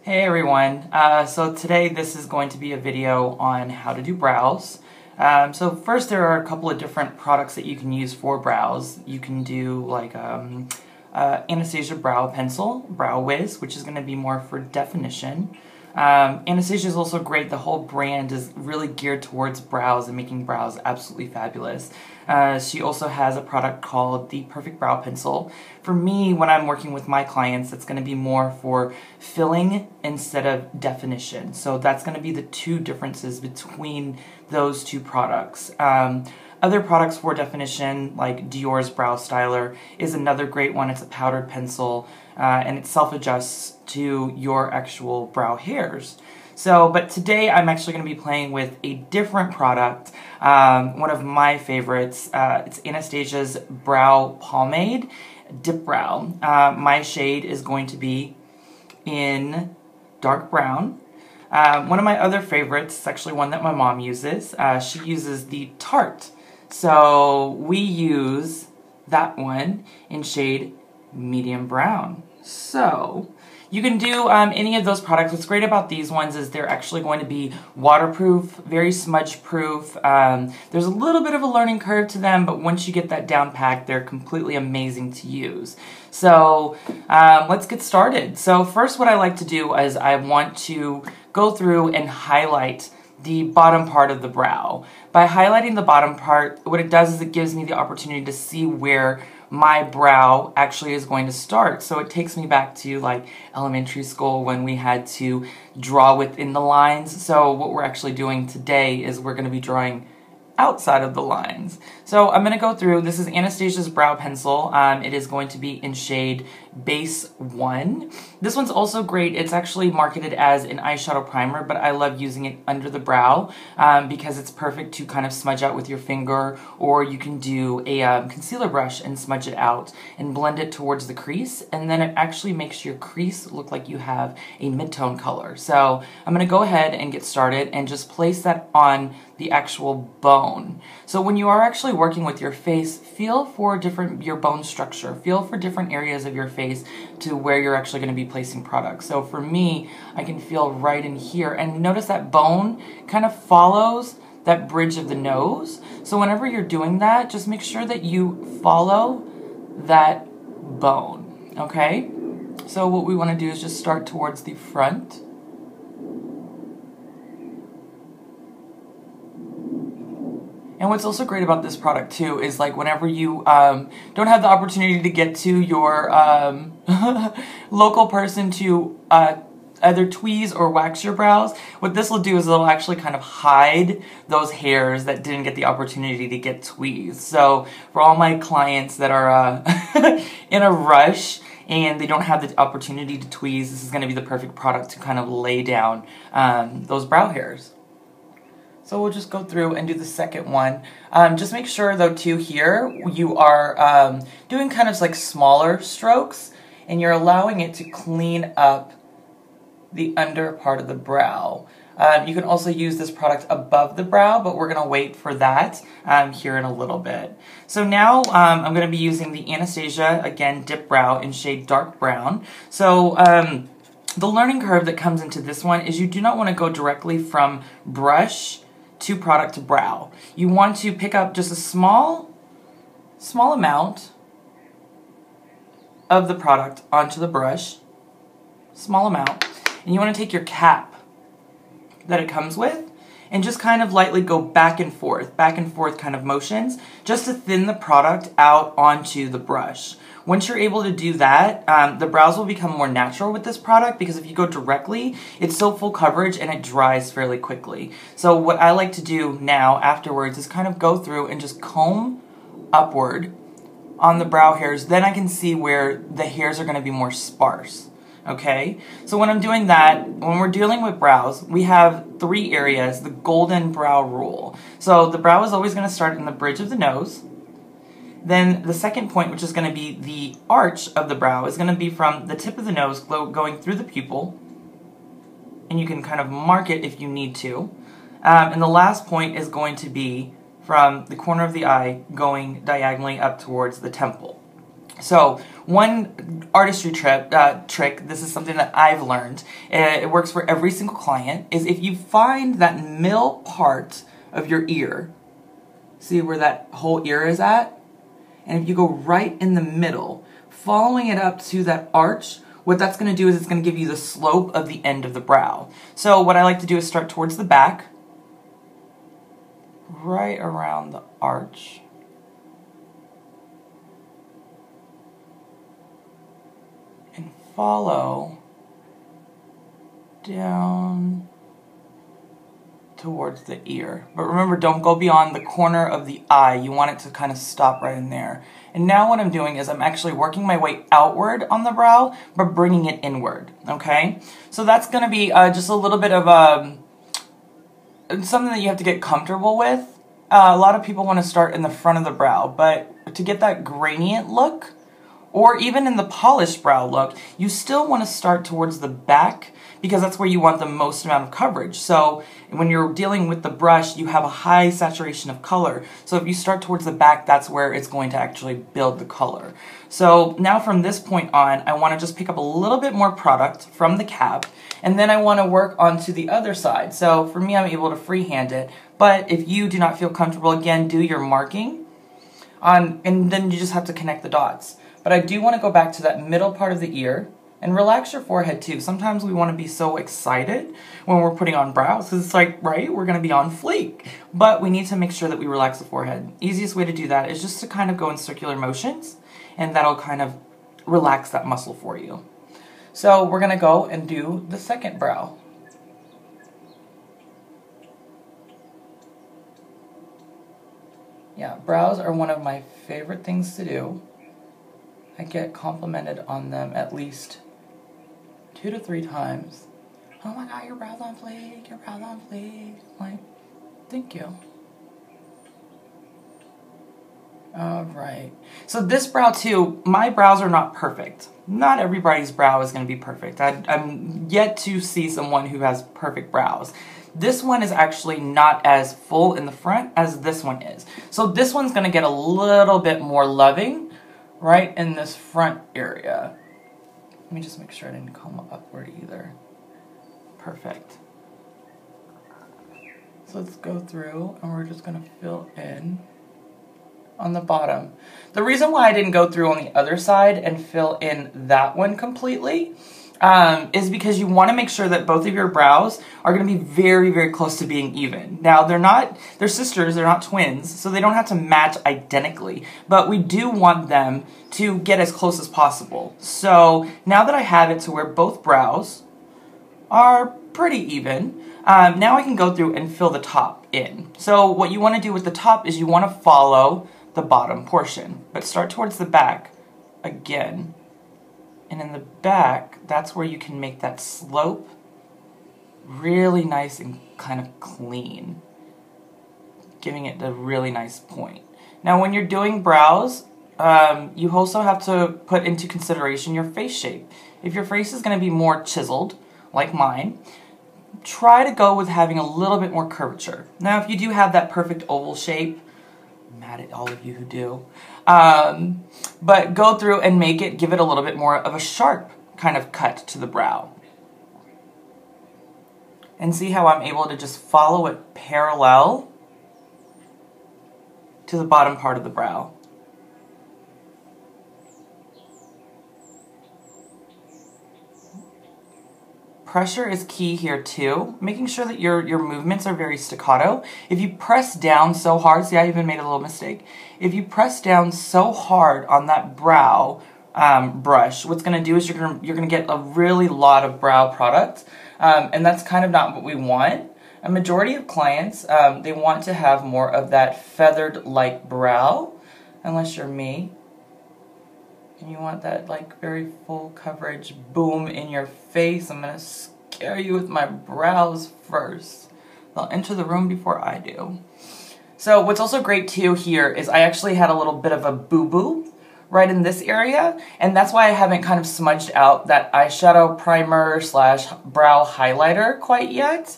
Hey everyone, so today this is going to be a video on how to do brows. So first there are a couple of different products that you can use for brows. You can do like Anastasia brow pencil, brow wiz, which is going to be more for definition. Anastasia is also great. The whole brand is really geared towards brows and making brows absolutely fabulous. She also has a product called the Perfect Brow Pencil. For me, when I'm working with my clients, it's going to be more for filling instead of definition. So that's going to be the two differences between those two products. Other products for definition, like Dior's Brow Styler, is another great one. It's a powdered pencil, and it self-adjusts to your actual brow hairs. But today I'm actually going to be playing with a different product, one of my favorites. It's Anastasia's Brow Pomade Dip Brow. My shade is going to be in dark brown. One of my other favorites is actually one that my mom uses. She uses the Tarte. So we use that one in shade medium brown. So you can do any of those products. What's great about these ones is they're actually going to be waterproof, very smudge proof. There's a little bit of a learning curve to them, but once you get that down packed, they're completely amazing to use. So let's get started. So first what I like to do is I want to go through and highlight the bottom part of the brow. By highlighting the bottom part, what it does is it gives me the opportunity to see where my brow actually is going to start. So it takes me back to like elementary school when we had to draw within the lines. So what we're actually doing today is we're going to be drawing outside of the lines. So I'm going to go through, this is Anastasia's Brow Pencil. It is going to be in shade Base 1. This one's also great. It's actually marketed as an eyeshadow primer, but I love using it under the brow because it's perfect to kind of smudge out with your finger, or you can do a concealer brush and smudge it out and blend it towards the crease, and then it actually makes your crease look like you have a mid-tone color. So I'm going to go ahead and get started and just place that on the actual bone. So when you are actually working with your face, feel for your bone structure. Feel for different areas of your face to where you're actually going to be placing products. So for me, I can feel right in here, and notice that bone kind of follows that bridge of the nose. So whenever you're doing that, just make sure that you follow that bone, okay? So what we want to do is just start towards the front. And what's also great about this product too is like whenever you don't have the opportunity to get to your local person to either tweeze or wax your brows, what this will do is it'll actually kind of hide those hairs that didn't get the opportunity to get tweezed. So for all my clients that are in a rush and they don't have the opportunity to tweeze, this is going to be the perfect product to kind of lay down those brow hairs. So we'll just go through and do the second one. Just make sure though too here you are doing kind of like smaller strokes, and you're allowing it to clean up the under part of the brow. You can also use this product above the brow, but we're going to wait for that here in a little bit. So now I'm going to be using the Anastasia, again, Dip Brow in shade dark brown. So the learning curve that comes into this one is you do not want to go directly from brush to product to brow. You want to pick up just a small amount of the product onto the brush, small amount, and you want to take your cap that it comes with and just kind of lightly go back and forth kind of motions just to thin the product out onto the brush. Once you're able to do that, the brows will become more natural with this product, because if you go directly, it's so full coverage and it dries fairly quickly. So what I like to do now afterwards is kind of go through and just comb upward on the brow hairs. Then I can see where the hairs are going to be more sparse. Okay, so when I'm doing that, when we're dealing with brows, we have 3 areas, the golden brow rule. So the brow is always going to start in the bridge of the nose. Then the second point, which is going to be the arch of the brow, is going to be from the tip of the nose going through the pupil. And you can kind of mark it if you need to. And the last point is going to be from the corner of the eye going diagonally up towards the temple. So one artistry trick, this is something that I've learned, it works for every single client, is if you find that middle part of your ear, see where that whole ear is at? And if you go right in the middle, following it up to that arch, what that's going to do is it's going to give you the slope of the end of the brow. So what I like to do is start towards the back, right around the arch. And follow down towards the ear. But remember, don't go beyond the corner of the eye. You want it to kind of stop right in there. And now what I'm doing is I'm actually working my way outward on the brow, but bringing it inward, okay? So that's going to be just a little bit of something that you have to get comfortable with. A lot of people want to start in the front of the brow, but to get that gradient look, or even in the polished brow look, you still want to start towards the back because that's where you want the most amount of coverage. So when you're dealing with the brush, you have a high saturation of color. So if you start towards the back, that's where it's going to actually build the color. So now from this point on, I want to just pick up a little bit more product from the cap, and then I want to work onto the other side. So for me, I'm able to freehand it, but if you do not feel comfortable, again, do your marking, and then you just have to connect the dots. But I do want to go back to that middle part of the ear and relax your forehead too. Sometimes we want to be so excited when we're putting on brows because it's like, right, we're going to be on fleek. But we need to make sure that we relax the forehead. Easiest way to do that is just to kind of go in circular motions, and that'll kind of relax that muscle for you. So we're going to go and do the second brow. Yeah, brows are one of my favorite things to do. I get complimented on them at least 2 to 3 times. Oh my god, your brow's on fleek, your brow's on fleek. I'm like, thank you. Alright. So this brow too, my brows are not perfect. Not everybody's brow is going to be perfect. I'm yet to see someone who has perfect brows. This one is actually not as full in the front as this one is. So this one's going to get a little bit more loving right in this front area. Let me just make sure I didn't comb upward either. Perfect. So let's go through and we're just going to fill in on the bottom. The reason why I didn't go through on the other side and fill in that one completely is because you want to make sure that both of your brows are going to be very, very close to being even. Now, they're sisters, they're not twins, so they don't have to match identically, but we do want them to get as close as possible. So now that I have it to where both brows are pretty even, now I can go through and fill the top in. So what you want to do with the top is you want to follow the bottom portion, but start towards the back again. And in the back, that's where you can make that slope really nice and kind of clean, giving it a really nice point. Now, when you're doing brows, you also have to put into consideration your face shape. If your face is going to be more chiseled, like mine, try to go with having a little bit more curvature. Now, if you do have that perfect oval shape, I'm mad at all of you who do, but go through and give it a little bit more of a sharp kind of cut to the brow. And see how I'm able to just follow it parallel to the bottom part of the brow. Pressure is key here too, making sure that your movements are very staccato. If you press down so hard, see I even made a little mistake. If you press down so hard on that brow brush, what's going to do is you're going to get a really lot of brow product, and that's kind of not what we want. A majority of clients, they want to have more of that feathered-like brow, unless you're me. And you want that like very full coverage, boom in your face. I'm gonna scare you with my brows first. They'll enter the room before I do. So what's also great too here is I actually had a little bit of a boo-boo right in this area, and that's why I haven't kind of smudged out that eyeshadow primer slash brow highlighter quite yet.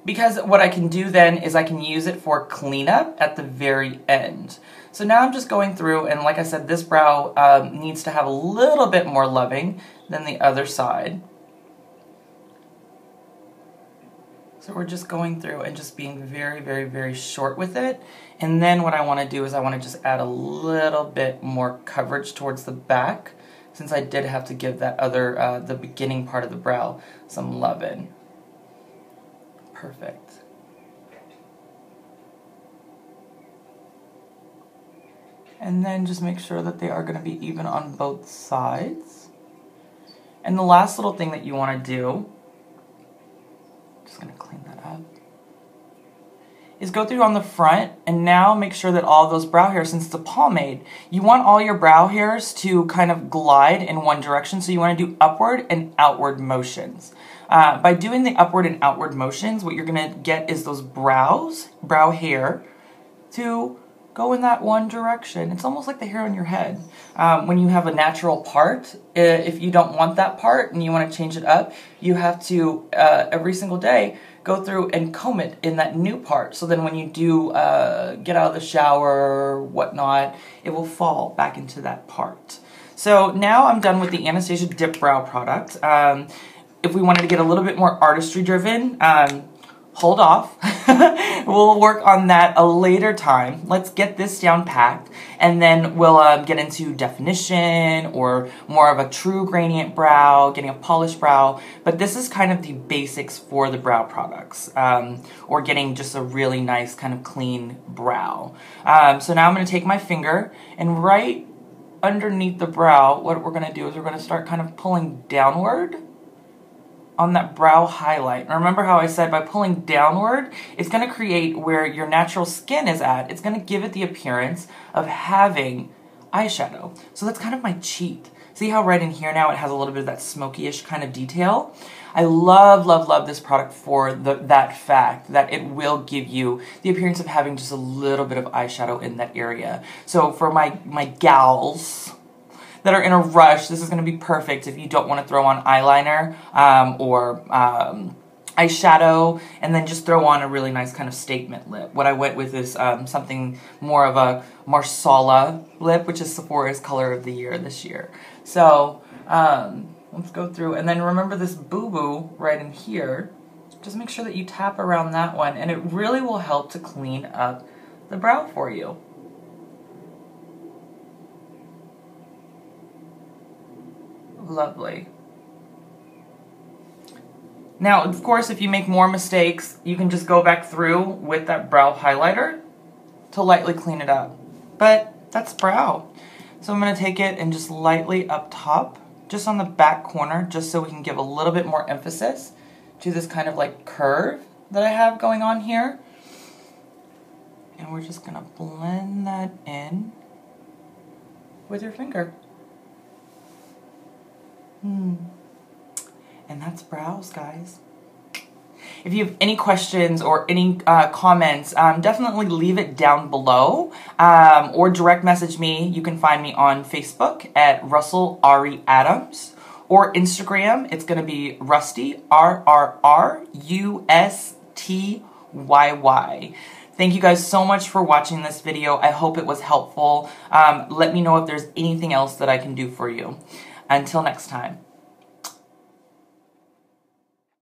Because what I can do then is I can use it for cleanup at the very end. So now I'm just going through, and like I said, this brow needs to have a little bit more loving than the other side. So we're just going through and just being very, very, very short with it. And then what I want to do is I want to just add a little bit more coverage towards the back, since I did have to give that other, the beginning part of the brow some love-in. Perfect. And then just make sure that they are going to be even on both sides. And the last little thing that you want to do, just going to clean that up, is go through on the front and now make sure that all those brow hairs, since it's a pomade, you want all your brow hairs to kind of glide in one direction, so you want to do upward and outward motions. By doing the upward and outward motions, what you're going to get is those brow hair, to go in that one direction. It's almost like the hair on your head. When you have a natural part, if you don't want that part and you want to change it up, you have to, every single day, go through and comb it in that new part. So then when you do get out of the shower or whatnot, it will fall back into that part. So now I'm done with the Anastasia Dip Brow product. If we wanted to get a little bit more artistry driven, hold off. We'll work on that a later time. Let's get this down packed, and then we'll get into definition or more of a true gradient brow, getting a polished brow. But this is kind of the basics for the brow products, or getting just a really nice kind of clean brow. So now I'm going to take my finger, and right underneath the brow, what we're going to do is we're going to start kind of pulling downward on that brow highlight. And remember how I said by pulling downward, it's going to create where your natural skin is at. It's going to give it the appearance of having eyeshadow. So that's kind of my cheat. See how right in here now it has a little bit of that smoky-ish kind of detail? I love, love, love this product for that fact that it will give you the appearance of having just a little bit of eyeshadow in that area. So for my gals that are in a rush, this is going to be perfect if you don't want to throw on eyeliner or eyeshadow, and then just throw on a really nice kind of statement lip. What I went with is something more of a Marsala lip, which is Sephora's color of the year this year. So let's go through, and then remember this boo-boo right in here. Just make sure that you tap around that one, and it really will help to clean up the brow for you. Lovely. Now, of course, if you make more mistakes, you can just go back through with that brow highlighter to lightly clean it up. But that's brow. So I'm going to take it and just lightly up top, just on the back corner, just so we can give a little bit more emphasis to this kind of like curve that I have going on here. And we're just going to blend that in with your finger. And that's brows, guys. If you have any questions or any comments, definitely leave it down below, or direct message me. You can find me on Facebook at Russell Ari Adams, or Instagram. It's going to be Rusty, RRRUSTYY. Thank you guys so much for watching this video. I hope it was helpful. Let me know if there's anything else that I can do for you. Until next time.